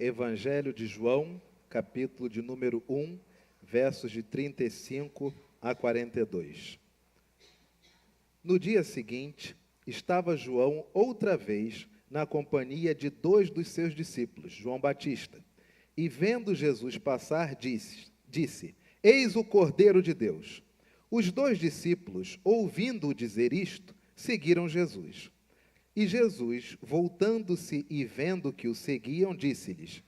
Evangelho de João, capítulo de número 1, versos de 35 a 42. No dia seguinte, estava João outra vez na companhia de 2 dos seus discípulos, João Batista. E vendo Jesus passar, disse: Eis o Cordeiro de Deus. Os 2 discípulos, ouvindo-o dizer isto, seguiram Jesus. E Jesus, voltando-se e vendo que o seguiam, disse-lhes: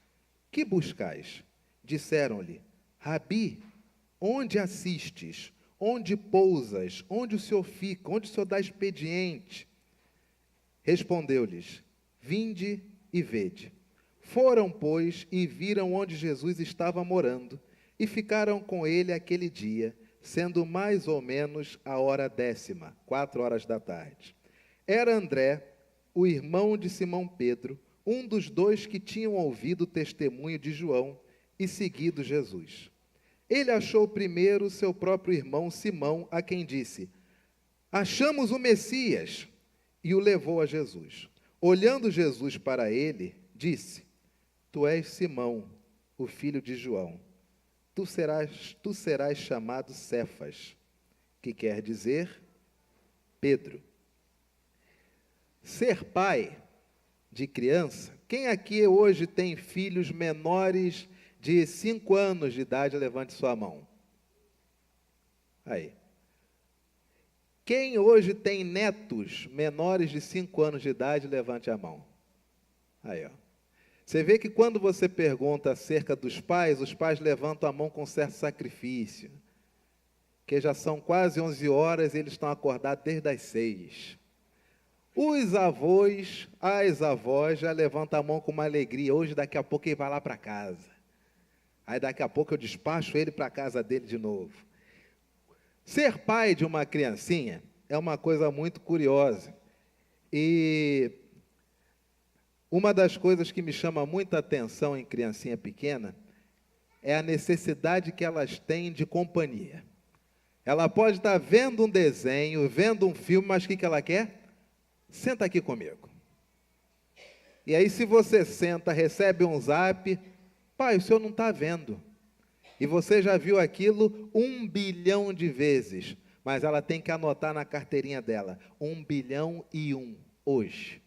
Que buscais? Disseram-lhe: Rabi, onde assistes? Onde pousas? Onde o Senhor fica? Onde o Senhor dá expediente? Respondeu-lhes: Vinde e vede. Foram, pois, e viram onde Jesus estava morando, e ficaram com ele aquele dia, sendo mais ou menos a hora 10ª, 4 horas da tarde. Era André, o irmão de Simão Pedro, um dos 2 que tinham ouvido o testemunho de João e seguido Jesus. Ele achou primeiro seu próprio irmão Simão, a quem disse: Achamos o Messias, e o levou a Jesus. Olhando Jesus para ele, disse: Tu és Simão, o filho de João. Tu serás chamado Cefas, que quer dizer Pedro. Ser pai de criança, quem aqui hoje tem filhos menores de 5 anos de idade, levante sua mão. Aí. Quem hoje tem netos menores de 5 anos de idade, levante a mão. Aí, ó. Você vê que quando você pergunta acerca dos pais, os pais levantam a mão com certo sacrifício. Que já são quase 11 horas e eles estão acordados desde as 6. Os avós, as avós já levantam a mão com uma alegria. Hoje, daqui a pouco, ele vai lá para casa. Aí, daqui a pouco, eu despacho ele para a casa dele de novo. Ser pai de uma criancinha é uma coisa muito curiosa. E uma das coisas que me chama muita atenção em criancinha pequena é a necessidade que elas têm de companhia. Ela pode estar vendo um desenho, vendo um filme, mas o que ela quer? Senta aqui comigo. E aí, se você senta, recebe um zap: Pai, o senhor não está vendo. E você já viu aquilo 1 bilhão de vezes, mas ela tem que anotar na carteirinha dela: 1 bilhão e 1, hoje.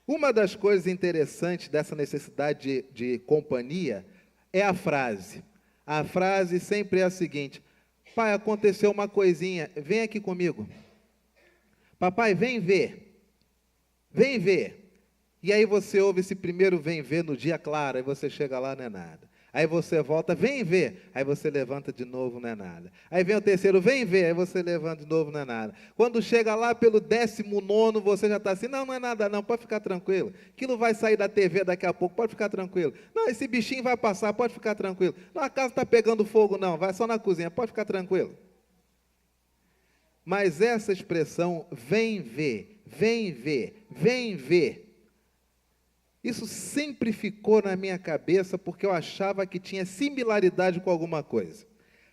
Uma das coisas interessantes dessa necessidade de companhia é a frase. A frase sempre é a seguinte: Pai, aconteceu uma coisinha, vem aqui comigo. Papai, vem ver. Vem ver. E aí você ouve esse primeiro vem ver no dia claro, aí você chega lá, não é nada. Aí você volta, vem ver. Aí você levanta de novo, não é nada. Aí vem o terceiro, vem ver. Aí você levanta de novo, não é nada. Quando chega lá pelo 19º, você já está assim: não, não é nada não, pode ficar tranquilo. Aquilo vai sair da TV daqui a pouco, pode ficar tranquilo. Não, esse bichinho vai passar, pode ficar tranquilo. Não, a casa está pegando fogo não, vai só na cozinha, pode ficar tranquilo. Mas essa expressão, vem ver, vem ver, vem ver, isso sempre ficou na minha cabeça porque eu achava que tinha similaridade com alguma coisa.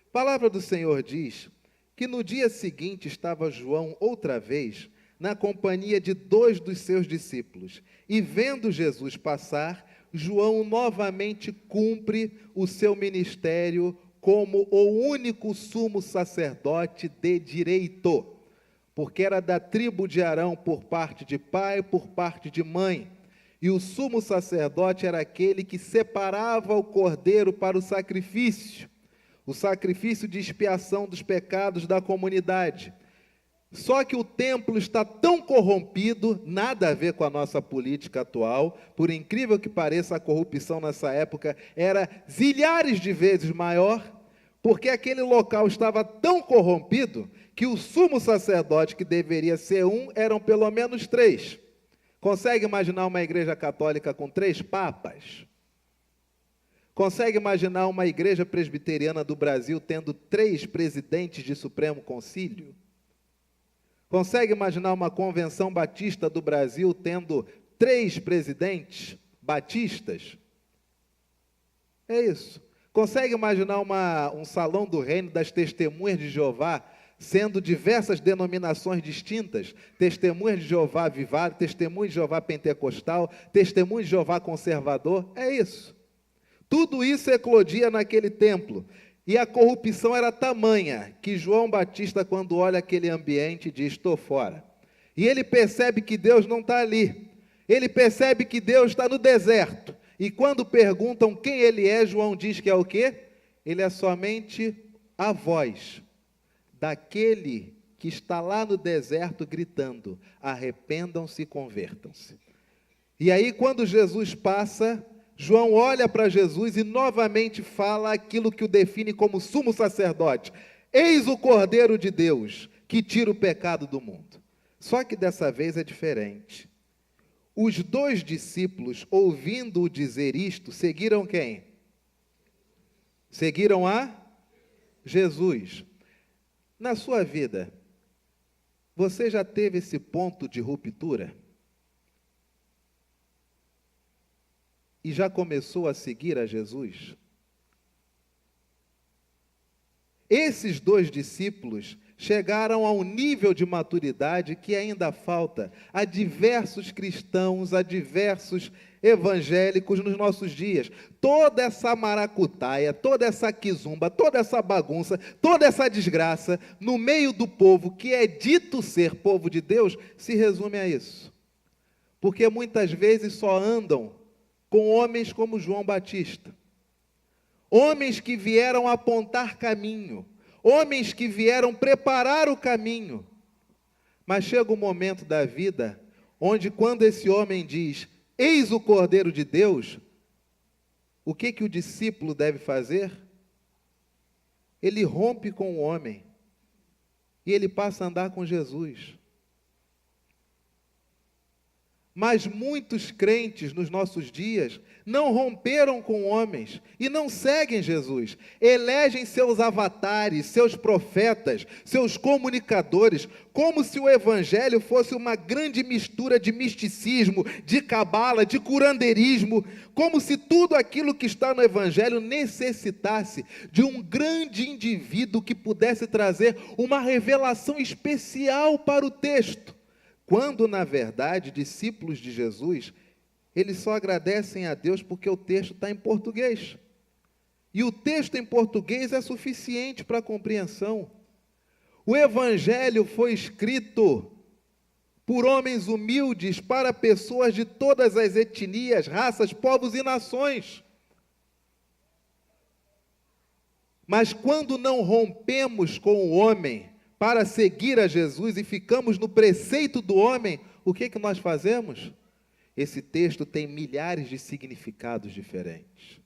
A palavra do Senhor diz que no dia seguinte estava João outra vez na companhia de 2 dos seus discípulos. E vendo Jesus passar, João novamente cumpre o seu ministério como o único sumo sacerdote de direito, porque era da tribo de Arão por parte de pai, por parte de mãe. E o sumo sacerdote era aquele que separava o cordeiro para o sacrifício de expiação dos pecados da comunidade. Só que o templo está tão corrompido, nada a ver com a nossa política atual, por incrível que pareça, a corrupção nessa época era zilhares de vezes maior, porque aquele local estava tão corrompido que o sumo sacerdote, que deveria ser um, eram pelo menos 3. Consegue imaginar uma igreja católica com 3 papas? Consegue imaginar uma igreja presbiteriana do Brasil tendo 3 presidentes de Supremo Concílio? Consegue imaginar uma convenção batista do Brasil tendo 3 presidentes batistas? É isso. Consegue imaginar um salão do reino das testemunhas de Jeová sendo diversas denominações distintas, Testemunhas de Jeová Avivado, Testemunhas de Jeová Pentecostal, Testemunhas de Jeová Conservador, é isso. Tudo isso eclodia naquele templo. E a corrupção era tamanha que João Batista, quando olha aquele ambiente, diz: estou fora. E ele percebe que Deus não está ali. Ele percebe que Deus está no deserto. E quando perguntam quem ele é, João diz que é o quê? Ele é somente a voz daquele que está lá no deserto gritando: arrependam-se e convertam-se. E aí, quando Jesus passa, João olha para Jesus e novamente fala aquilo que o define como sumo sacerdote: eis o Cordeiro de Deus que tira o pecado do mundo. Só que dessa vez é diferente. Os 2 discípulos, ouvindo-o dizer isto, seguiram quem? Seguiram a Jesus. Na sua vida, você já teve esse ponto de ruptura? E já começou a seguir a Jesus? Esses 2 discípulos chegaram a um nível de maturidade que ainda falta a diversos cristãos, a diversos evangélicos nos nossos dias. Toda essa maracutaia, toda essa quizumba, toda essa bagunça, toda essa desgraça no meio do povo que é dito ser povo de Deus, se resume a isso. Porque muitas vezes só andam com homens como João Batista. Homens que vieram apontar caminho, homens que vieram preparar o caminho. Mas chega um momento da vida onde, quando esse homem diz: eis o Cordeiro de Deus, o que o discípulo deve fazer? Ele rompe com o homem e ele passa a andar com Jesus. Mas muitos crentes nos nossos dias não romperam com homens e não seguem Jesus. Elegem seus avatares, seus profetas, seus comunicadores, como se o evangelho fosse uma grande mistura de misticismo, de cabala, de curandeirismo, como se tudo aquilo que está no evangelho necessitasse de um grande indivíduo que pudesse trazer uma revelação especial para o texto. Quando, na verdade, discípulos de Jesus, eles só agradecem a Deus porque o texto está em português. E o texto em português é suficiente para a compreensão. O Evangelho foi escrito por homens humildes para pessoas de todas as etnias, raças, povos e nações. Mas quando não rompemos com o homem para seguir a Jesus e ficamos no preceito do homem, o que nós fazemos? Esse texto tem milhares de significados diferentes.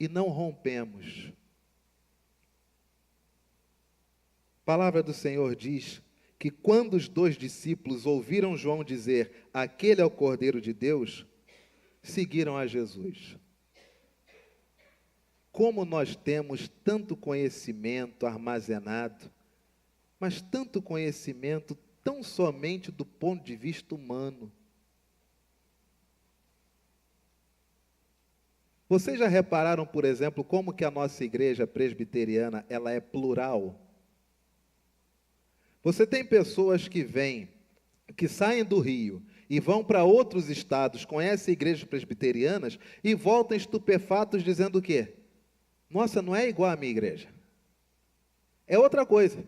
E não rompemos. A palavra do Senhor diz que quando os 2 discípulos ouviram João dizer: aquele é o Cordeiro de Deus, seguiram a Jesus. Como nós temos tanto conhecimento armazenado, mas tanto conhecimento tão somente do ponto de vista humano. Vocês já repararam, por exemplo, como que a nossa igreja presbiteriana, ela é plural? Você tem pessoas que vêm, que saem do Rio e vão para outros estados, conhecem igrejas presbiterianas e voltam estupefatos dizendo o quê? Nossa, não é igual à minha igreja. É outra coisa.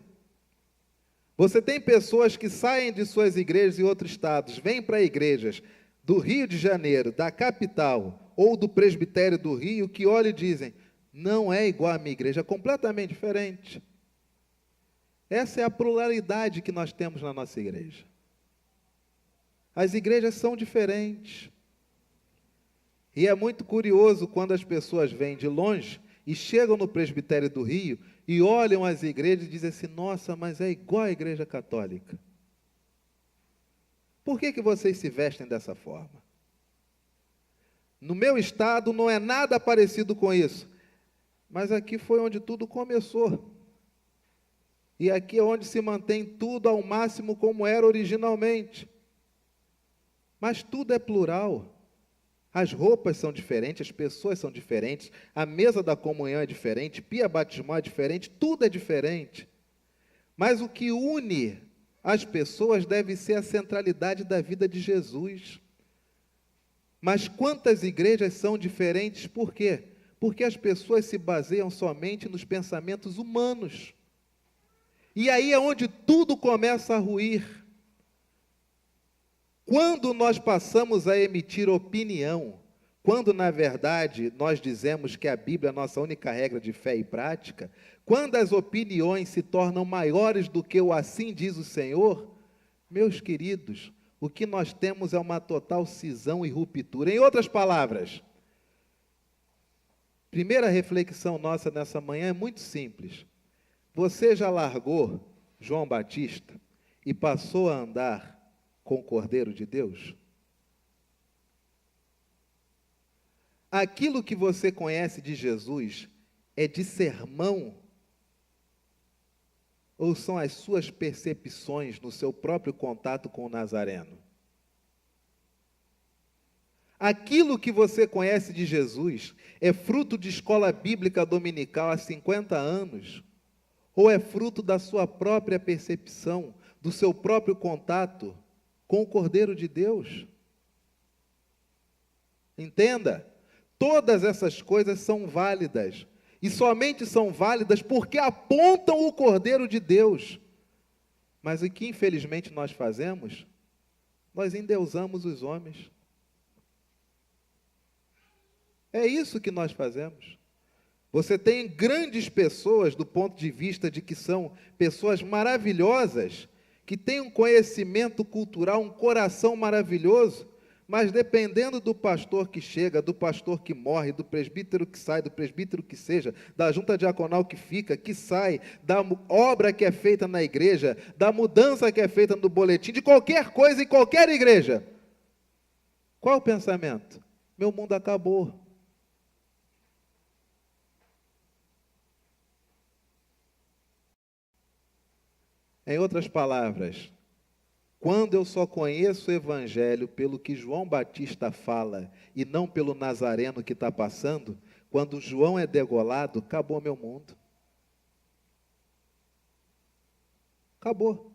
Você tem pessoas que saem de suas igrejas em outros estados, vêm para igrejas do Rio de Janeiro, da capital, ou do presbitério do Rio, que olham e dizem: não é igual à minha igreja, é completamente diferente. Essa é a pluralidade que nós temos na nossa igreja. As igrejas são diferentes. E é muito curioso quando as pessoas vêm de longe e chegam no presbitério do Rio e olham as igrejas e dizem assim: nossa, mas é igual à igreja católica. Por que vocês se vestem dessa forma? No meu estado não é nada parecido com isso, mas aqui foi onde tudo começou. E aqui é onde se mantém tudo ao máximo como era originalmente. Mas tudo é plural. As roupas são diferentes, as pessoas são diferentes, a mesa da comunhão é diferente, pia batismal é diferente, tudo é diferente. Mas o que une as pessoas deve ser a centralidade da vida de Jesus. Mas quantas igrejas são diferentes? Por quê? Porque as pessoas se baseiam somente nos pensamentos humanos. E aí é onde tudo começa a ruir. Quando nós passamos a emitir opinião, quando na verdade nós dizemos que a Bíblia é a nossa única regra de fé e prática, quando as opiniões se tornam maiores do que o assim diz o Senhor, meus queridos, o que nós temos é uma total cisão e ruptura. Em outras palavras, primeira reflexão nossa nessa manhã é muito simples. Você já largou João Batista e passou a andar com o Cordeiro de Deus? Aquilo que você conhece de Jesus é de sermão? Ou são as suas percepções no seu próprio contato com o Nazareno? Aquilo que você conhece de Jesus é fruto de escola bíblica dominical há 50 anos? Ou é fruto da sua própria percepção, do seu próprio contato com o Cordeiro de Deus? Entenda, todas essas coisas são válidas, e somente são válidas porque apontam o Cordeiro de Deus. Mas o que infelizmente nós fazemos? Nós endeusamos os homens. É isso que nós fazemos. Você tem grandes pessoas do ponto de vista de que são pessoas maravilhosas, que têm um conhecimento cultural, um coração maravilhoso, mas dependendo do pastor que chega, do pastor que morre, do presbítero que sai, do presbítero que seja, da junta diaconal que fica, que sai, da obra que é feita na igreja, da mudança que é feita no boletim, de qualquer coisa em qualquer igreja. Qual o pensamento? Meu mundo acabou. Em outras palavras, quando eu só conheço o Evangelho pelo que João Batista fala e não pelo Nazareno que está passando, quando João é degolado, acabou meu mundo. Acabou.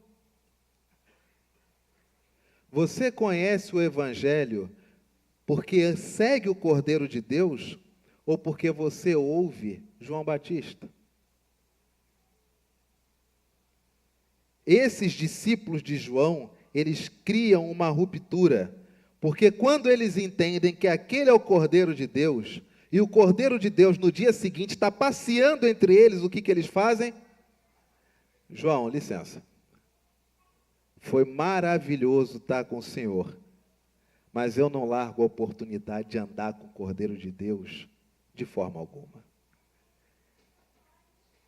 Você conhece o Evangelho porque segue o Cordeiro de Deus ou porque você ouve João Batista? Esses discípulos de João, eles criam uma ruptura, porque quando eles entendem que aquele é o Cordeiro de Deus, e o Cordeiro de Deus no dia seguinte está passeando entre eles, o que eles fazem? João, licença, foi maravilhoso estar com o Senhor, mas eu não largo a oportunidade de andar com o Cordeiro de Deus de forma alguma.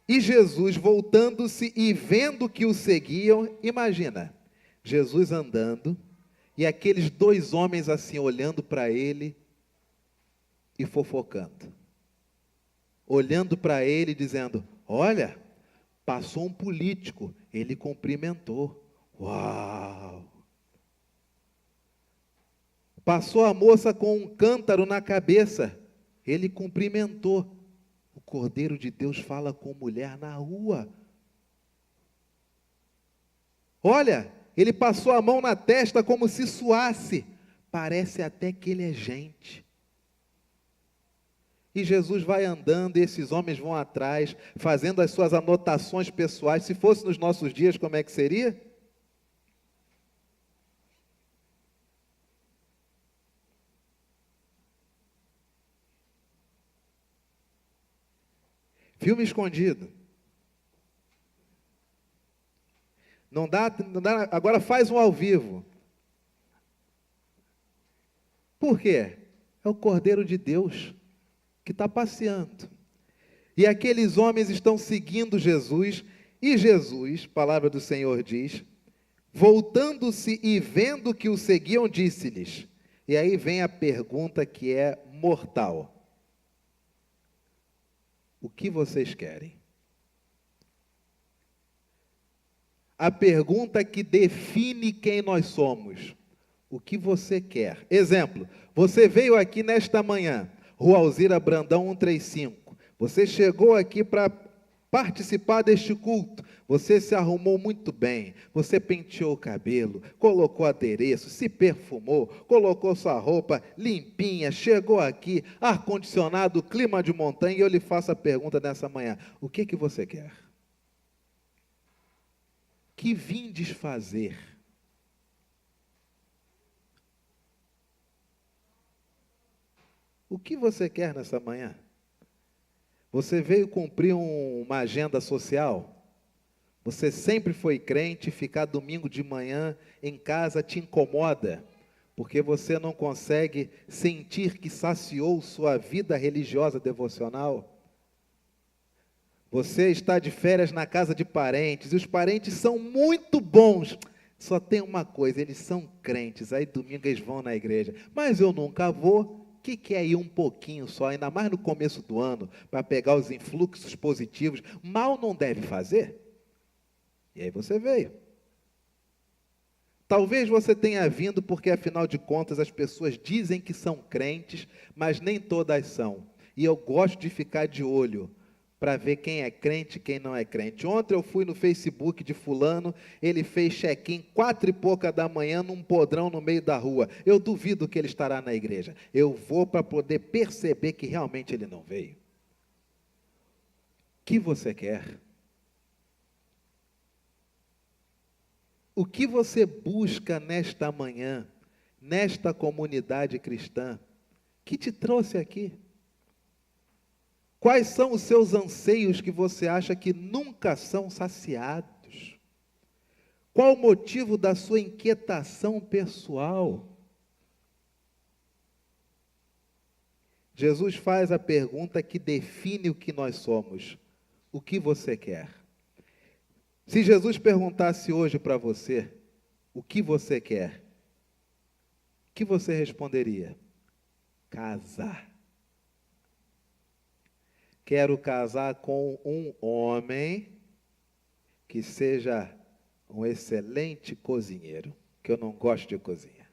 E Jesus, voltando-se e vendo que o seguiam, imagina, Jesus andando, e aqueles dois homens assim, olhando para ele e fofocando. Olhando para ele dizendo, olha, passou um político, ele cumprimentou. Uau! Passou a moça com um cântaro na cabeça, ele cumprimentou. O Cordeiro de Deus fala com mulher na rua. Olha, ele passou a mão na testa como se suasse. Parece até que ele é gente. E Jesus vai andando e esses homens vão atrás, fazendo as suas anotações pessoais. Se fosse nos nossos dias, como é que seria? Filme escondido. Não dá, agora faz um ao vivo. Por quê? É o Cordeiro de Deus que está passeando. E aqueles homens estão seguindo Jesus, e Jesus, palavra do Senhor diz, voltando-se e vendo que o seguiam, disse-lhes, e aí vem a pergunta que é mortal. O que vocês querem? A pergunta que define quem nós somos. O que você quer. Exemplo, você veio aqui nesta manhã, Rua Alzira Brandão 135. Você chegou aqui para participar deste culto. Você se arrumou muito bem, você penteou o cabelo, colocou adereço, se perfumou, colocou sua roupa limpinha, chegou aqui, ar-condicionado, clima de montanha, e eu lhe faço a pergunta nessa manhã: o que que você quer? Que vindes fazer? O que você quer nessa manhã? Você veio cumprir uma agenda social? Você sempre foi crente, ficar domingo de manhã em casa te incomoda, porque você não consegue sentir que saciou sua vida religiosa devocional? Você está de férias na casa de parentes, e os parentes são muito bons. Só tem uma coisa, eles são crentes, aí domingo eles vão na igreja. Mas eu nunca vou. O que é ir um pouquinho só, ainda mais no começo do ano, para pegar os influxos positivos? Mal não deve fazer. E aí você veio. Talvez você tenha vindo porque, afinal de contas, as pessoas dizem que são crentes, mas nem todas são. E eu gosto de ficar de olho para ver quem é crente e quem não é crente. Ontem eu fui no Facebook de fulano, ele fez check-in 4 e pouca da manhã num podrão no meio da rua. Eu duvido que ele estará na igreja. Eu vou para poder perceber que realmente ele não veio. O que você quer? O que você busca nesta manhã, nesta comunidade cristã, que te trouxe aqui? Quais são os seus anseios que você acha que nunca são saciados? Qual o motivo da sua inquietação pessoal? Jesus faz a pergunta que define o que nós somos. O que você quer? Se Jesus perguntasse hoje para você, o que você quer? O que você responderia? Casar. Quero casar com um homem que seja um excelente cozinheiro, que eu não gosto de cozinha.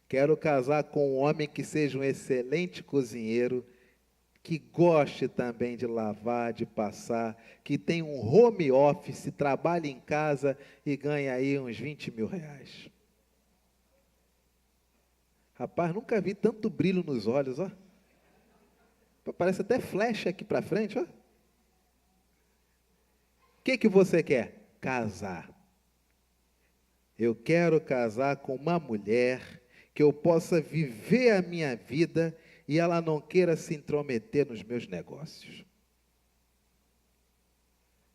Quero casar com um homem que seja um excelente cozinheiro, que goste também de lavar, de passar, que tenha um home office, trabalhe em casa e ganhe aí uns 20 mil reais. Rapaz, nunca vi tanto brilho nos olhos, ó. Parece até flecha aqui para frente, ó. O que você quer? Casar. Eu quero casar com uma mulher que eu possa viver a minha vida e ela não queira se intrometer nos meus negócios.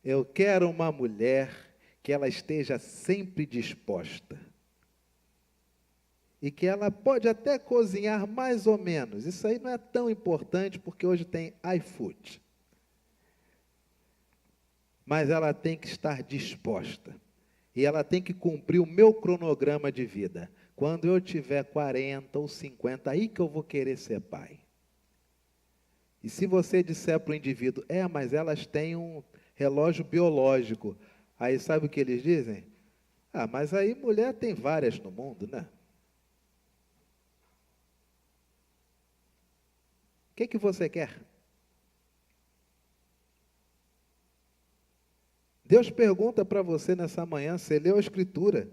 Eu quero uma mulher que ela esteja sempre disposta. E que ela pode até cozinhar mais ou menos. Isso aí não é tão importante porque hoje tem iFood. Mas ela tem que estar disposta. E ela tem que cumprir o meu cronograma de vida. Quando eu tiver 40 ou 50, aí que eu vou querer ser pai. E se você disser para o indivíduo, mas elas têm um relógio biológico. Aí sabe o que eles dizem? Mas aí mulher tem várias no mundo, né? O que você quer? Deus pergunta para você nessa manhã, você leu a Escritura,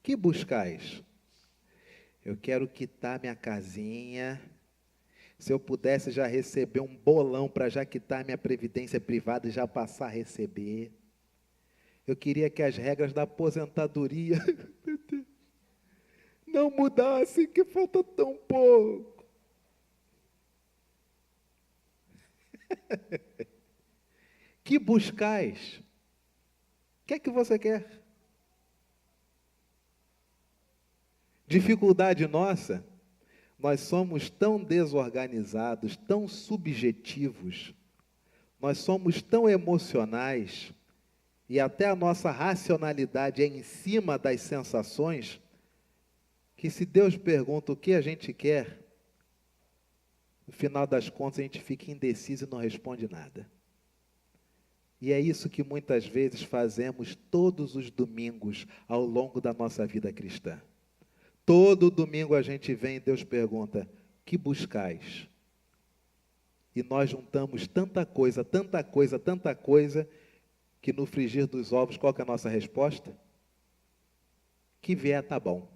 que buscais? Eu quero quitar minha casinha, se eu pudesse já receber um bolão para já quitar minha previdência privada e já passar a receber. Eu queria que as regras da aposentadoria não mudassem, que falta tão pouco. Que buscais? O que é que você quer? Dificuldade nossa, nós somos tão desorganizados, tão subjetivos, nós somos tão emocionais, e até a nossa racionalidade é em cima das sensações, que se Deus pergunta o que a gente quer, no final das contas a gente fica indeciso e não responde nada. E é isso que muitas vezes fazemos todos os domingos ao longo da nossa vida cristã. Todo domingo a gente vem e Deus pergunta: que buscais? E nós juntamos tanta coisa, tanta coisa, tanta coisa, que no frigir dos ovos, qual que é a nossa resposta? Que vier tá bom.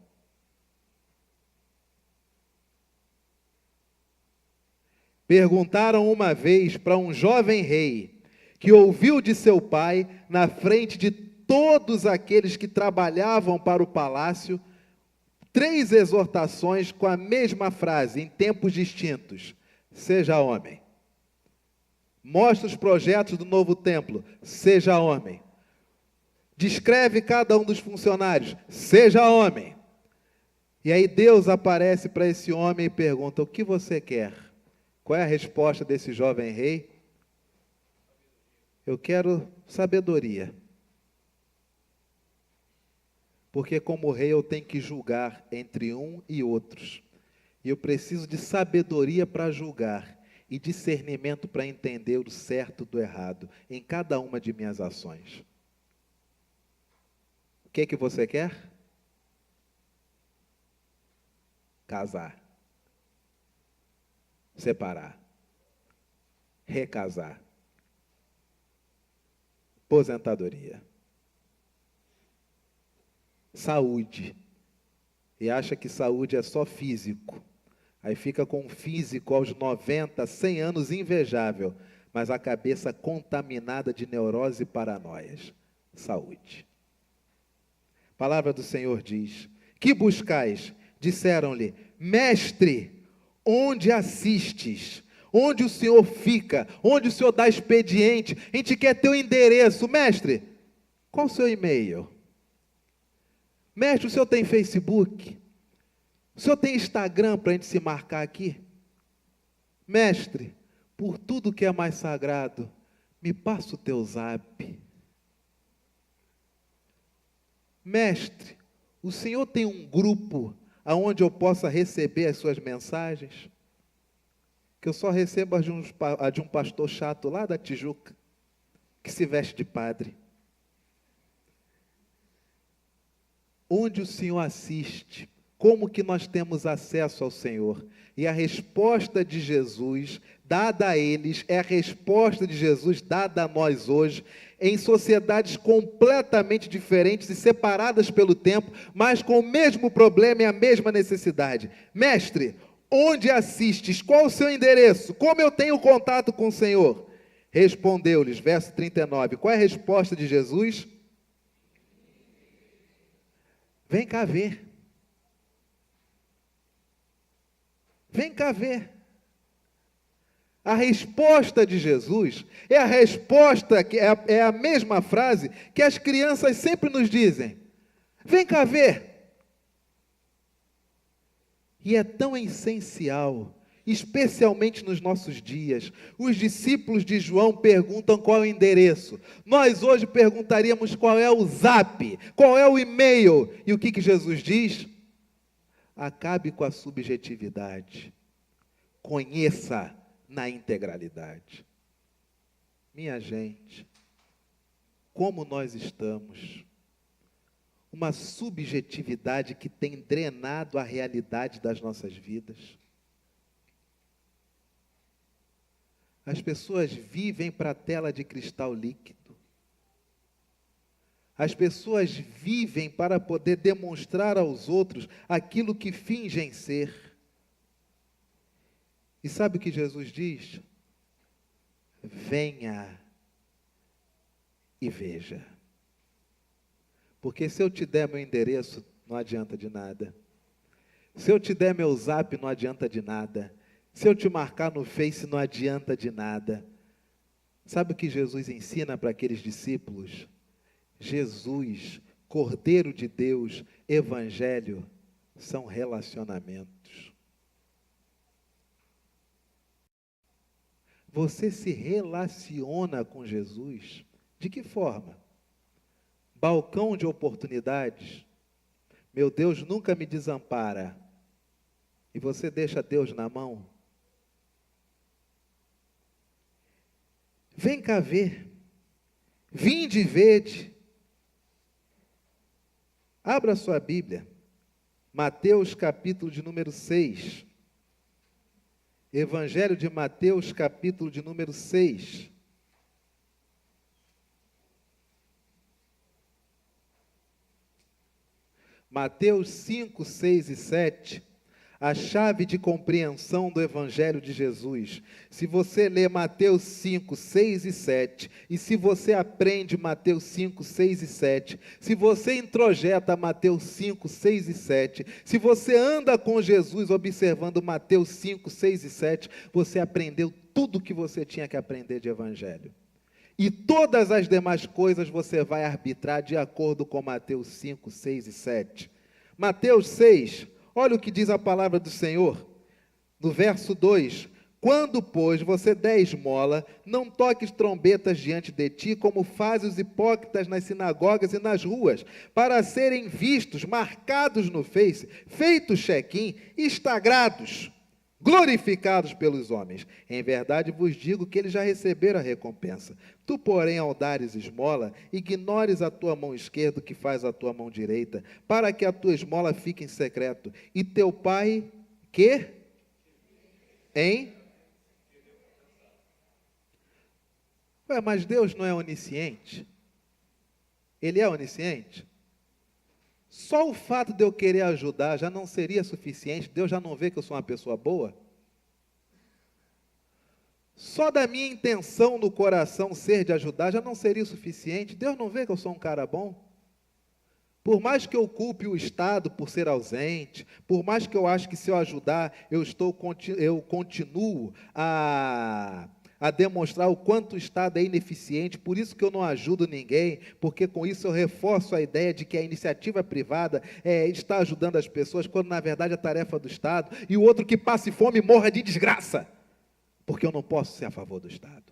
Perguntaram uma vez para um jovem rei, que ouviu de seu pai, na frente de todos aqueles que trabalhavam para o palácio, 3 exortações com a mesma frase, em tempos distintos: seja homem. Mostra os projetos do novo templo: seja homem. Descreve cada um dos funcionários: seja homem. E aí Deus aparece para esse homem e pergunta: o que você quer? Qual é a resposta desse jovem rei? Eu quero sabedoria. Porque como rei eu tenho que julgar entre um e outros. E eu preciso de sabedoria para julgar e discernimento para entender o certo do errado em cada uma de minhas ações. O que é que você quer? Casar. Separar. Recasar. Aposentadoria. Saúde. E acha que saúde é só físico. Aí fica com um físico aos 90, 100 anos invejável, mas a cabeça contaminada de neurose e paranoias. Saúde. A palavra do Senhor diz: que buscais? Disseram-lhe: mestre, onde assistes? Onde o Senhor fica? Onde o Senhor dá expediente? A gente quer teu endereço. Mestre, qual o seu e-mail? Mestre, o senhor tem Facebook? O senhor tem Instagram para a gente se marcar aqui? Mestre, por tudo que é mais sagrado, me passa o teu zap. Mestre, o senhor tem um grupo aonde eu possa receber as suas mensagens? Que eu só recebo a de um pastor chato lá da Tijuca, que se veste de padre. Onde o Senhor assiste? Como que nós temos acesso ao Senhor? E a resposta de Jesus, dada a eles, é a resposta de Jesus dada a nós hoje, em sociedades completamente diferentes e separadas pelo tempo, mas com o mesmo problema e a mesma necessidade. Mestre, onde assistes? Qual o seu endereço? Como eu tenho contato com o Senhor? Respondeu-lhes, verso 39, qual é a resposta de Jesus? Vem cá ver. Vem cá ver. A resposta de Jesus é a resposta, que é a mesma frase que as crianças sempre nos dizem. Vem cá ver. E é tão essencial, especialmente nos nossos dias. Os discípulos de João perguntam qual é o endereço. Nós hoje perguntaríamos qual é o zap, qual é o e-mail. E o que Jesus diz? Acabe com a subjetividade. Conheça na integralidade. Minha gente, como nós estamos? Uma subjetividade que tem drenado a realidade das nossas vidas. As pessoas vivem para a tela de cristal líquido. As pessoas vivem para poder demonstrar aos outros aquilo que fingem ser. E sabe o que Jesus diz? Venha e veja. Porque se eu te der meu endereço, não adianta de nada. Se eu te der meu zap, não adianta de nada. Se eu te marcar no Face, não adianta de nada. Sabe o que Jesus ensina para aqueles discípulos? Jesus, Cordeiro de Deus, Evangelho, são relacionamentos. Você se relaciona com Jesus? De que forma? Balcão de oportunidades. Meu Deus nunca me desampara. E você deixa Deus na mão? Vem cá ver. Vinde e vede. Abra sua Bíblia. Mateus capítulo de número 6. Evangelho de Mateus capítulo de número 6. Mateus 5, 6 e 7, a chave de compreensão do Evangelho de Jesus. Se você lê Mateus 5, 6 e 7, e se você aprende Mateus 5, 6 e 7, se você introjeta Mateus 5, 6 e 7, se você anda com Jesus observando Mateus 5, 6 e 7, você aprendeu tudo o que você tinha que aprender de Evangelho. E todas as demais coisas você vai arbitrar de acordo com Mateus 5, 6 e 7. Mateus 6, olha o que diz a palavra do Senhor, no verso 2. Quando, pois, você der esmola, não toques trombetas diante de ti, como fazem os hipócritas nas sinagogas e nas ruas, para serem vistos, marcados no Face, feitos check-in, instagrados, glorificados pelos homens. Em verdade vos digo que eles já receberam a recompensa. Tu, porém, ao dares esmola, ignores a tua mão esquerda o que faz a tua mão direita, para que a tua esmola fique em secreto. E teu pai, que? Ué, mas Deus não é onisciente? Ele é onisciente? Só o fato de eu querer ajudar já não seria suficiente? Deus já não vê que eu sou uma pessoa boa? Só da minha intenção no coração ser de ajudar já não seria suficiente? Deus não vê que eu sou um cara bom? Por mais que eu culpe o Estado por ser ausente, por mais que eu ache que se eu ajudar eu continuo a demonstrar o quanto o Estado é ineficiente, por isso que eu não ajudo ninguém, porque com isso eu reforço a ideia de que a iniciativa privada está ajudando as pessoas, quando na verdade é tarefa do Estado, e o outro que passe fome morra de desgraça, porque eu não posso ser a favor do Estado.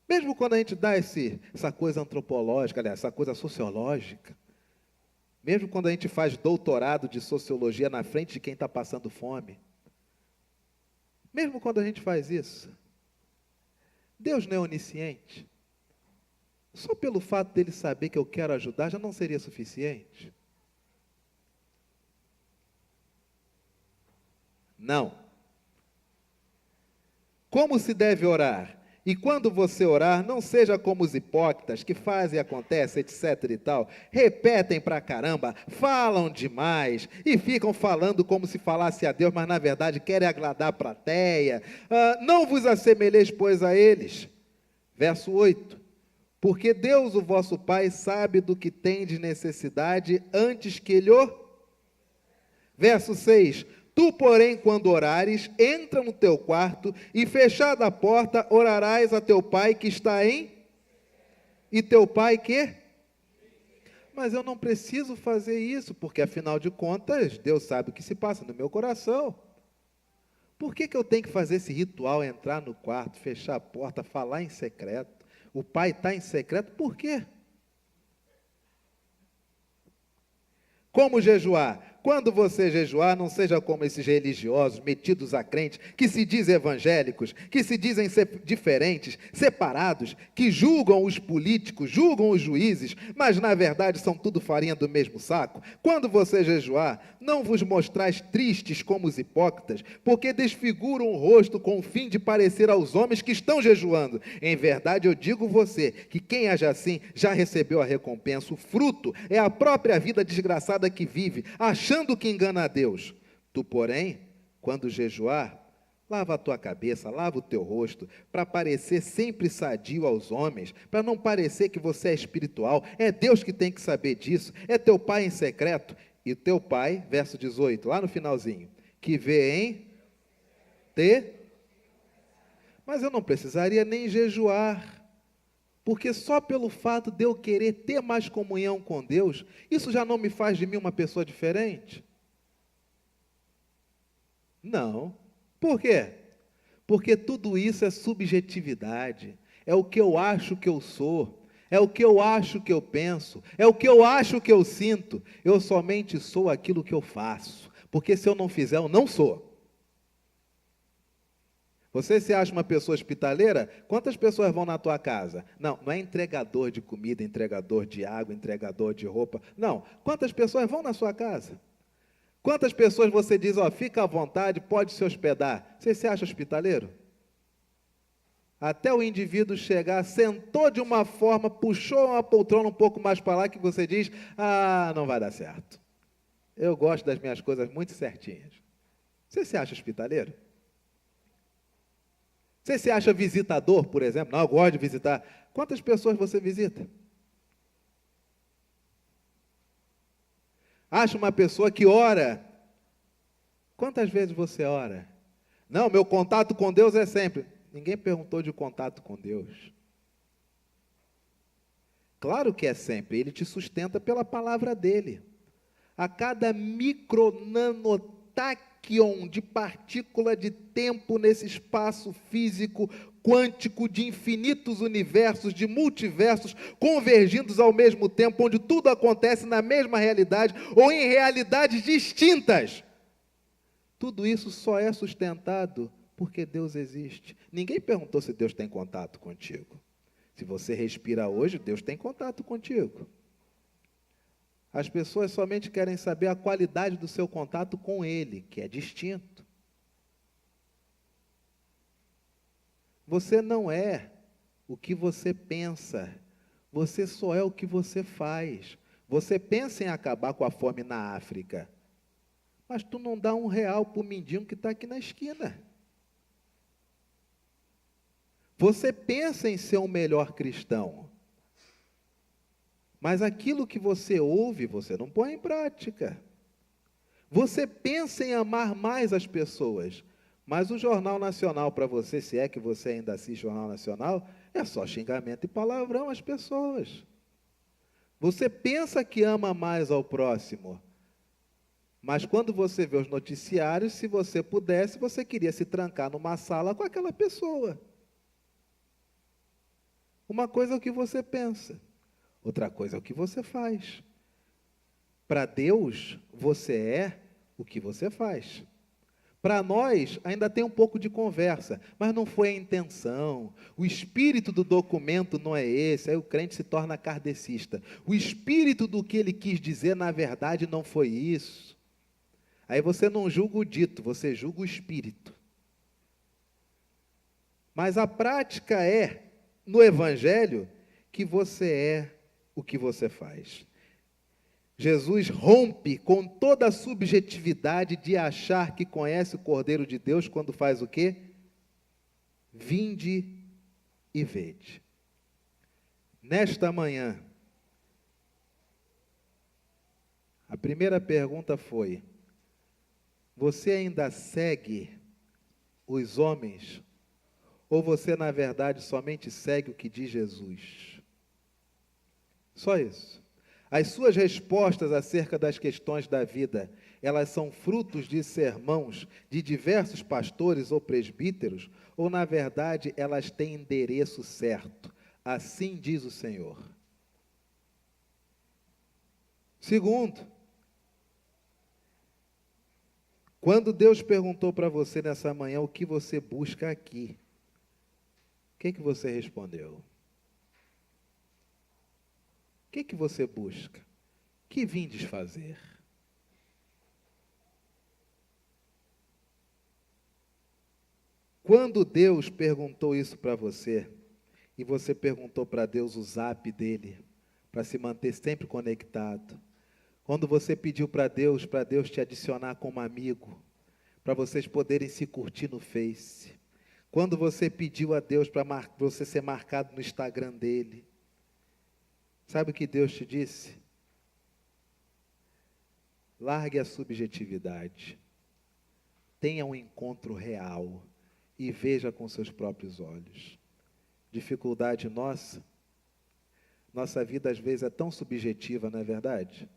Mesmo quando a gente dá essa coisa antropológica, aliás, essa coisa sociológica, mesmo quando a gente faz doutorado de sociologia na frente de quem está passando fome, mesmo quando a gente faz isso, Deus não é onisciente? Só pelo fato dele saber que eu quero ajudar já não seria suficiente? Não. Como se deve orar? E quando você orar, não seja como os hipócritas que fazem e acontece, etc e tal, repetem pra caramba, falam demais e ficam falando como se falasse a Deus, mas na verdade querem agradar a plateia. Não vos assemelheis, pois, a eles. Verso 8. Porque Deus, o vosso Pai, sabe do que tendes necessidade antes que Ele o... Verso 6. Tu, porém, quando orares, entra no teu quarto e, fechada a porta, orarás a teu pai que está em... E teu pai que? Mas eu não preciso fazer isso, porque, afinal de contas, Deus sabe o que se passa no meu coração. Por que eu tenho que fazer esse ritual, entrar no quarto, fechar a porta, falar em secreto? O pai está em secreto, por quê? Como jejuar? Quando você jejuar, não seja como esses religiosos metidos a crente, que se dizem evangélicos, que se dizem diferentes, separados, que julgam os políticos, julgam os juízes, mas na verdade são tudo farinha do mesmo saco. Quando você jejuar, não vos mostrais tristes como os hipócritas, porque desfiguram o rosto com o fim de parecer aos homens que estão jejuando. Em verdade, eu digo você, que quem age assim já recebeu a recompensa. O fruto é a própria vida desgraçada que vive, achando que engana a Deus. Tu, porém, quando jejuar, lava a tua cabeça, lava o teu rosto, para parecer sempre sadio aos homens, para não parecer que você é espiritual. É Deus que tem que saber disso, é teu pai em secreto. E teu pai, verso 18, lá no finalzinho, que vê em te... Mas eu não precisaria nem jejuar, porque só pelo fato de eu querer ter mais comunhão com Deus, isso já não me faz de mim uma pessoa diferente? Não. Por quê? Porque tudo isso é subjetividade, é o que eu acho que eu sou, é o que eu acho que eu penso, é o que eu acho que eu sinto. Eu somente sou aquilo que eu faço, porque se eu não fizer, eu não sou. Você se acha uma pessoa hospitaleira? Quantas pessoas vão na tua casa? Não, não é entregador de comida, entregador de água, entregador de roupa. Não. Quantas pessoas vão na sua casa? Quantas pessoas você diz, ó, fica à vontade, pode se hospedar? Você se acha hospitaleiro? Até o indivíduo chegar, sentou de uma forma, puxou uma poltrona um pouco mais para lá, que você diz, ah, não vai dar certo. Eu gosto das minhas coisas muito certinhas. Você se acha hospitaleiro? Você se acha visitador, por exemplo? Não, eu gosto de visitar. Quantas pessoas você visita? Acha uma pessoa que ora. Quantas vezes você ora? Não, meu contato com Deus é sempre. Ninguém perguntou de contato com Deus. Claro que é sempre. Ele te sustenta pela palavra dele. A cada micronanotáquion de partícula de tempo nesse espaço físico quântico de infinitos universos, de multiversos, convergindo ao mesmo tempo, onde tudo acontece na mesma realidade ou em realidades distintas. Tudo isso só é sustentado porque Deus existe. Ninguém perguntou se Deus tem contato contigo. Se você respira hoje, Deus tem contato contigo. As pessoas somente querem saber a qualidade do seu contato com Ele, que é distinto. Você não é o que você pensa, você só é o que você faz. Você pensa em acabar com a fome na África, mas tu não dá R$1 para o mendigo que está aqui na esquina. Você pensa em ser um melhor cristão, mas aquilo que você ouve, você não põe em prática. Você pensa em amar mais as pessoas, mas o Jornal Nacional para você, se é que você ainda assiste o Jornal Nacional, é só xingamento e palavrão às pessoas. Você pensa que ama mais ao próximo, mas quando você vê os noticiários, se você pudesse, você queria se trancar numa sala com aquela pessoa. Uma coisa é o que você pensa. Outra coisa é o que você faz. Para Deus, você é o que você faz. Para nós, ainda tem um pouco de conversa, mas não foi a intenção. O espírito do documento não é esse, aí o crente se torna kardecista. O espírito do que ele quis dizer, na verdade, não foi isso. Aí você não julga o dito, você julga o espírito. Mas a prática é, no Evangelho, que você é o que você faz. Jesus rompe com toda a subjetividade de achar que conhece o Cordeiro de Deus quando faz o quê? Vinde e vede. Nesta manhã, a primeira pergunta foi: você ainda segue os homens? Ou você, na verdade, somente segue o que diz Jesus? Só isso. As suas respostas acerca das questões da vida, elas são frutos de sermãos de diversos pastores ou presbíteros, ou, na verdade, elas têm endereço certo? Assim diz o Senhor. Segundo, quando Deus perguntou para você nessa manhã o que você busca aqui, o que você respondeu? O que você busca? Que vindes fazer? Quando Deus perguntou isso para você, e você perguntou para Deus o zap dele, para se manter sempre conectado, quando você pediu para Deus te adicionar como amigo, para vocês poderem se curtir no Face, quando você pediu a Deus para você ser marcado no Instagram dele, sabe o que Deus te disse? Largue a subjetividade. Tenha um encontro real e veja com seus próprios olhos. Dificuldade nossa? Nossa vida às vezes é tão subjetiva, não é verdade?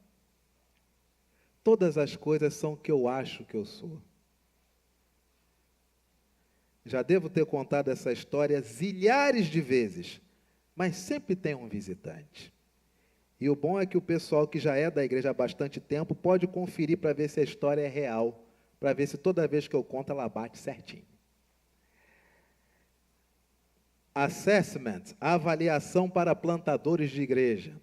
Todas as coisas são o que eu acho que eu sou. Já devo ter contado essa história zilhares de vezes, mas sempre tem um visitante. E o bom é que o pessoal que já é da igreja há bastante tempo pode conferir para ver se a história é real, para ver se toda vez que eu conto ela bate certinho. Assessment, avaliação para plantadores de igreja.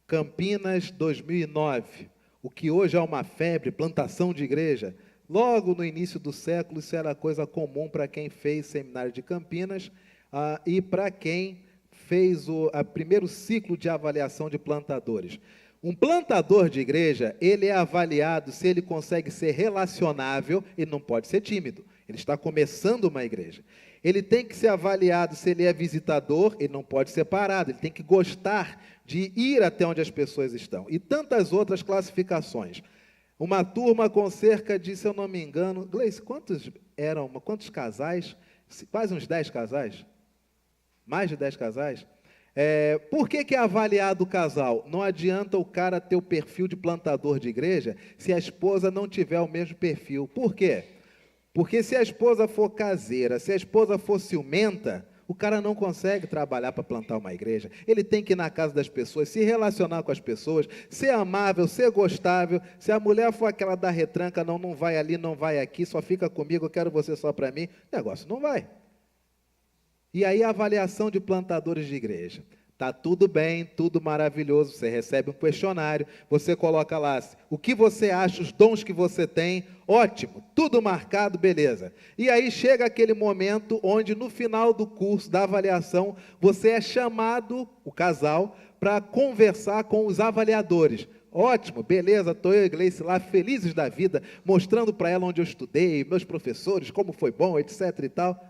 Campinas, 2009. O que hoje é uma febre, plantação de igreja. Logo no início do século, isso era coisa comum para quem fez seminário de Campinas e para quem fez o primeiro ciclo de avaliação de plantadores. Um plantador de igreja, ele é avaliado se ele consegue ser relacionável, ele não pode ser tímido, ele está começando uma igreja. Ele tem que ser avaliado se ele é visitador, ele não pode ser parado, ele tem que gostar de ir até onde as pessoas estão. E tantas outras classificações. Uma turma com cerca de, se eu não me engano, Gleice, quantos casais? Quase uns 10 casais? Mais de 10 casais? Por que é avaliado o casal? Não adianta o cara ter o perfil de plantador de igreja se a esposa não tiver o mesmo perfil. Por quê? Porque se a esposa for caseira, se a esposa for ciumenta, o cara não consegue trabalhar para plantar uma igreja. Ele tem que ir na casa das pessoas, se relacionar com as pessoas, ser amável, ser gostável. Se a mulher for aquela da retranca, não vai ali, não vai aqui, só fica comigo, eu quero você só para mim, o negócio não vai. E aí a avaliação de plantadores de igreja. Está tudo bem, tudo maravilhoso, você recebe um questionário, você coloca lá o que você acha, os dons que você tem, ótimo, tudo marcado, beleza. E aí chega aquele momento onde no final do curso, da avaliação, você é chamado, o casal, para conversar com os avaliadores. Ótimo, beleza, estou eu e a Gleice lá, felizes da vida, mostrando para ela onde eu estudei, meus professores, como foi bom, etc. e tal.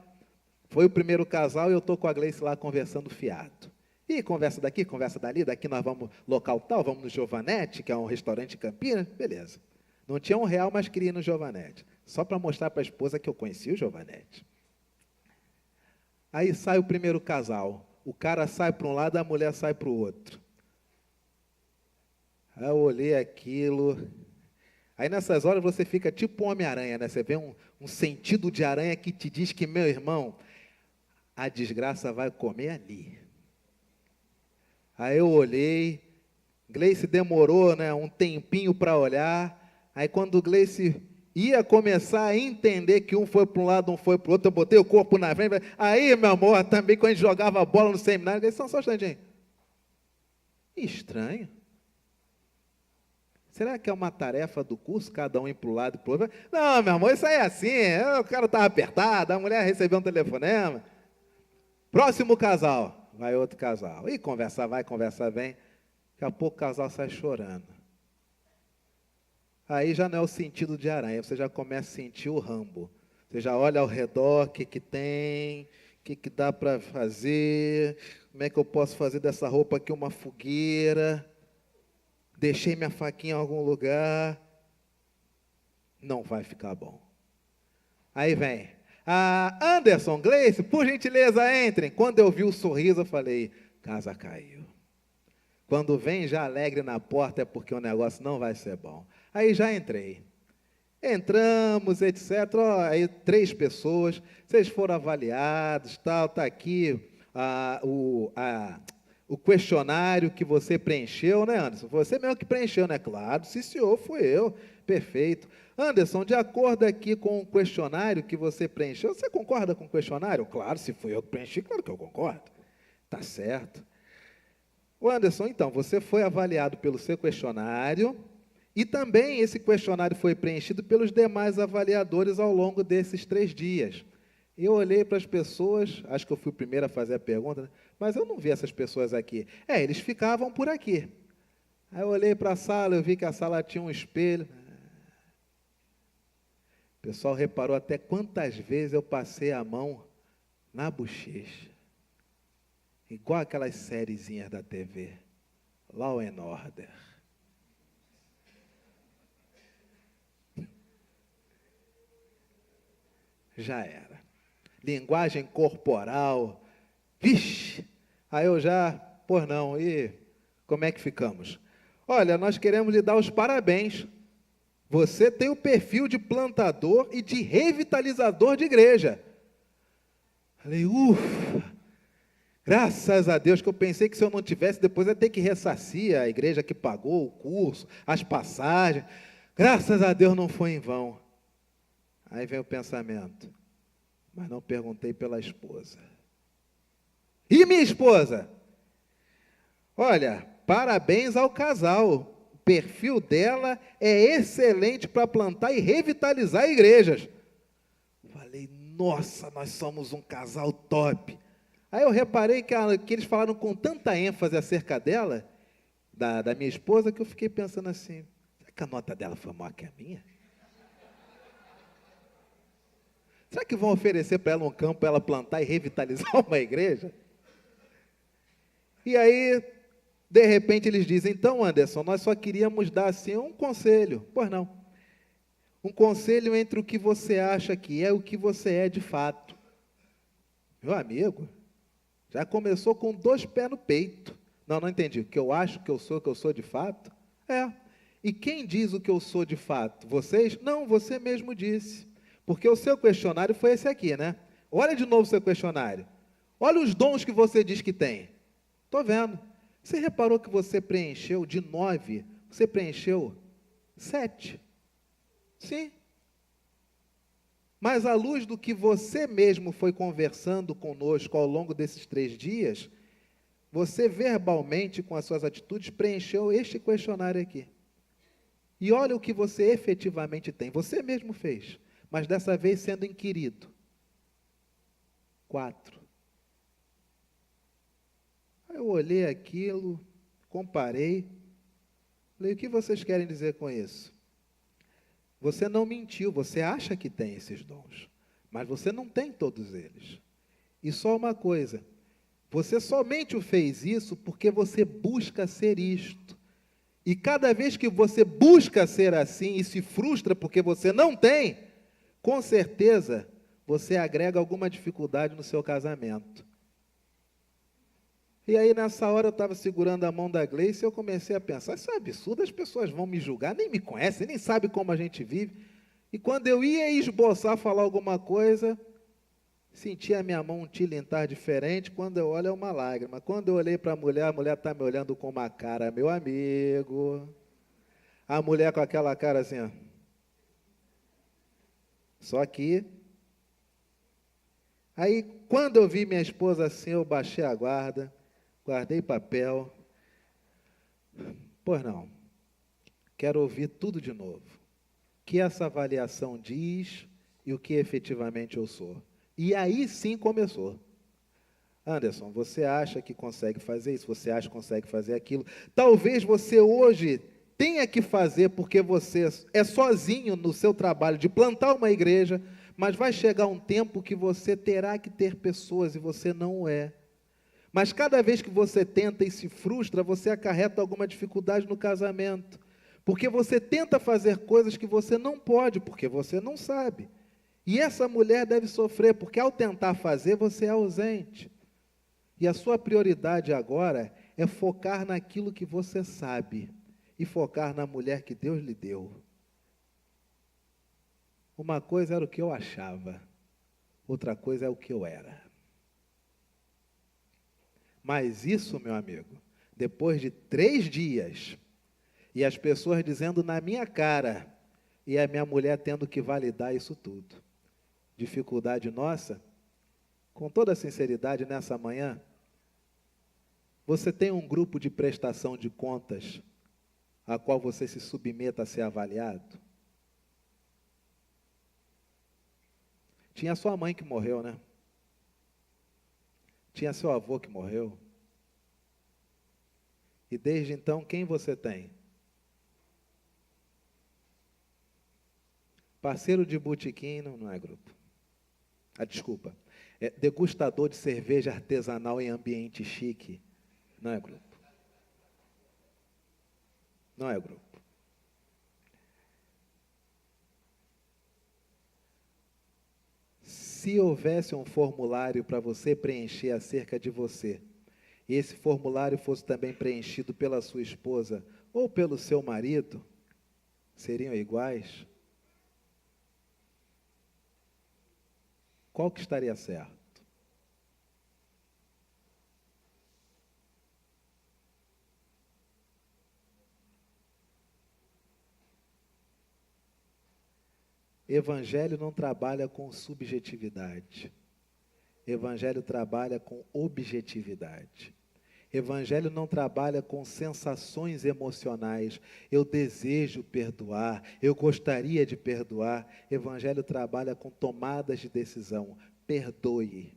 Foi o primeiro casal e eu estou com a Gleice lá conversando fiado. E conversa daqui, conversa dali, daqui nós vamos local tal, vamos no Giovanetti, que é um restaurante em Campinas, beleza. Não tinha R$1, mas queria ir no Giovanetti. Só para mostrar para a esposa que eu conheci o Giovanetti. Aí sai o primeiro casal. O cara sai para um lado, a mulher sai para o outro. Aí eu olhei aquilo. Aí nessas horas você fica tipo um Homem-Aranha, né? Você vê um sentido de aranha que te diz que, meu irmão, a desgraça vai comer ali. Aí eu olhei, Gleice demorou, né, um tempinho para olhar, aí quando Gleice ia começar a entender que um foi para um lado, um foi para o outro, eu botei o corpo na frente, aí, meu amor, também quando a gente jogava bola no seminário, Gleice, só um instantinho. Estranho. Será que é uma tarefa do curso, cada um ir para o lado e para o outro? Não, meu amor, isso aí é assim, o cara estava apertado, a mulher recebeu um telefonema. Próximo casal. Vai outro casal. E conversa vai, conversa vem. Daqui a pouco o casal sai chorando. Aí já não é o sentido de aranha, você já começa a sentir o Rambo. Você já olha ao redor, o que tem, o que dá para fazer, como é que eu posso fazer dessa roupa aqui uma fogueira, deixei minha faquinha em algum lugar. Não vai ficar bom. Aí vem... Anderson, Gleice, por gentileza, entrem. Quando eu vi o sorriso, eu falei, casa caiu. Quando vem já alegre na porta, é porque o negócio não vai ser bom. Aí já entrei. Entramos, etc. Aí 3 pessoas, vocês foram avaliados, tal, está aqui o questionário que você preencheu, né, Anderson? Você mesmo que preencheu, né? Claro, sim, senhor, fui eu. Perfeito. Anderson, de acordo aqui com o questionário que você preencheu, você concorda com o questionário? Claro, se fui eu que preenchi, claro que eu concordo. Tá certo. O Anderson, então, você foi avaliado pelo seu questionário e também esse questionário foi preenchido pelos demais avaliadores ao longo desses 3 dias. Eu olhei para as pessoas, acho que eu fui o primeiro a fazer a pergunta, né? Mas eu não vi essas pessoas aqui. Eles ficavam por aqui. Aí eu olhei para a sala, eu vi que a sala tinha um espelho. O pessoal reparou até quantas vezes eu passei a mão na bochecha. Igual aquelas sériezinhas da TV. Law and Order. Já era. Linguagem corporal. Vixe! Aí eu já, pois não, e como é que ficamos? Olha, nós queremos lhe dar os parabéns. Você tem o perfil de plantador e de revitalizador de igreja. Falei, ufa, graças a Deus, que eu pensei que se eu não tivesse, depois ia ter que ressarcir a igreja que pagou o curso, as passagens. Graças a Deus não foi em vão. Aí vem o pensamento, mas não perguntei pela esposa. E minha esposa? Olha, parabéns ao casal. O perfil dela é excelente para plantar e revitalizar igrejas. Falei, nossa, nós somos um casal top. Aí eu reparei que eles falaram com tanta ênfase acerca dela, da minha esposa, que eu fiquei pensando assim, será que a nota dela foi maior que a minha? Será que vão oferecer para ela um campo para ela plantar e revitalizar uma igreja? E aí, de repente, eles dizem, então, Anderson, nós só queríamos dar assim um conselho. Pois não. Um conselho entre o que você acha que é e o que você é de fato. Meu amigo, já começou com 2 pés no peito. Não, não entendi. O que eu acho que eu sou de fato? É. E quem diz o que eu sou de fato? Vocês? Não, você mesmo disse. Porque o seu questionário foi esse aqui, né? Olha de novo o seu questionário. Olha os dons que você diz que tem. Estou vendo. Você reparou que você preencheu de 9, você preencheu 7? Sim. Mas à luz do que você mesmo foi conversando conosco ao longo desses 3 dias, você verbalmente, com as suas atitudes, preencheu este questionário aqui. E olha o que você efetivamente tem. Você mesmo fez, mas dessa vez sendo inquirido. 4. Aí eu olhei aquilo, comparei, falei, o que vocês querem dizer com isso? Você não mentiu, você acha que tem esses dons, mas você não tem todos eles. E só uma coisa, você somente o fez isso porque você busca ser isto. E cada vez que você busca ser assim e se frustra porque você não tem, com certeza você agrega alguma dificuldade no seu casamento. E aí, nessa hora, eu estava segurando a mão da Gleice e eu comecei a pensar, isso é absurdo, as pessoas vão me julgar, nem me conhecem, nem sabem como a gente vive. E quando eu ia esboçar, falar alguma coisa, senti a minha mão tilintar diferente, quando eu olho é uma lágrima. Quando eu olhei para a mulher está me olhando com uma cara, meu amigo. A mulher com aquela cara assim, ó. Só que, aí, quando eu vi minha esposa assim, eu baixei a guarda, guardei papel. Pois não, quero ouvir tudo de novo. O que essa avaliação diz e o que efetivamente eu sou. E aí sim começou. Anderson, você acha que consegue fazer isso? Você acha que consegue fazer aquilo? Talvez você hoje tenha que fazer porque você é sozinho no seu trabalho de plantar uma igreja, mas vai chegar um tempo que você terá que ter pessoas e você não é. Mas cada vez que você tenta e se frustra, você acarreta alguma dificuldade no casamento. Porque você tenta fazer coisas que você não pode, porque você não sabe. E essa mulher deve sofrer, porque ao tentar fazer, você é ausente. E a sua prioridade agora é focar naquilo que você sabe e focar na mulher que Deus lhe deu. Uma coisa era o que eu achava, outra coisa é o que eu era. Mas isso, meu amigo, depois de 3 dias, e as pessoas dizendo na minha cara, e a minha mulher tendo que validar isso tudo. Dificuldade nossa, com toda sinceridade, nessa manhã, você tem um grupo de prestação de contas a qual você se submeta a ser avaliado? Tinha sua mãe que morreu, né? Tinha seu avô que morreu. E desde então, quem você tem? Parceiro de botequim não é grupo. Desculpa. É degustador de cerveja artesanal em ambiente chique. Não é grupo. Não é grupo. Se houvesse um formulário para você preencher acerca de você, e esse formulário fosse também preenchido pela sua esposa ou pelo seu marido, seriam iguais? Qual que estaria certo? Evangelho não trabalha com subjetividade. Evangelho trabalha com objetividade. Evangelho não trabalha com sensações emocionais. Eu desejo perdoar, eu gostaria de perdoar. Evangelho trabalha com tomadas de decisão. Perdoe.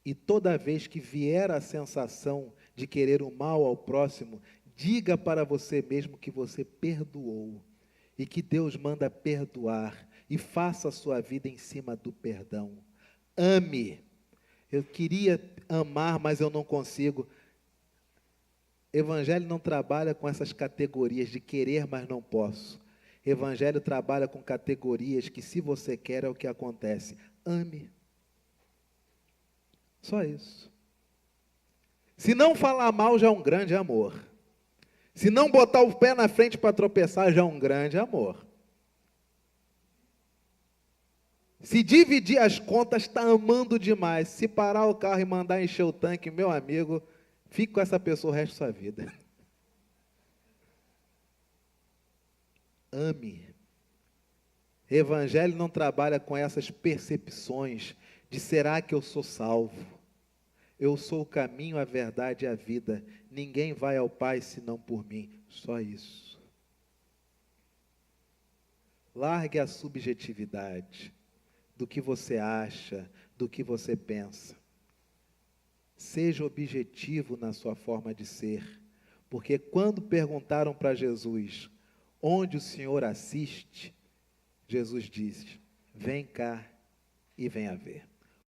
E toda vez que vier a sensação de querer o mal ao próximo, diga para você mesmo que você perdoou e que Deus manda perdoar e faça a sua vida em cima do perdão. Ame. Eu queria amar, mas eu não consigo. Evangelho não trabalha com essas categorias de querer, mas não posso. Evangelho trabalha com categorias que, se você quer, é o que acontece. Ame. Só isso. Se não falar mal, já é um grande amor. Se não botar o pé na frente para tropeçar, já é um grande amor. Se dividir as contas, está amando demais. Se parar o carro e mandar encher o tanque, meu amigo, fique com essa pessoa o resto da sua vida. Ame. Evangelho não trabalha com essas percepções de será que eu sou salvo? Eu sou o caminho, a verdade e a vida. Ninguém vai ao Pai senão por mim. Só isso. Largue a subjetividade do que você acha, do que você pensa. Seja objetivo na sua forma de ser. Porque quando perguntaram para Jesus, onde o Senhor assiste? Jesus disse, vem cá e venha ver.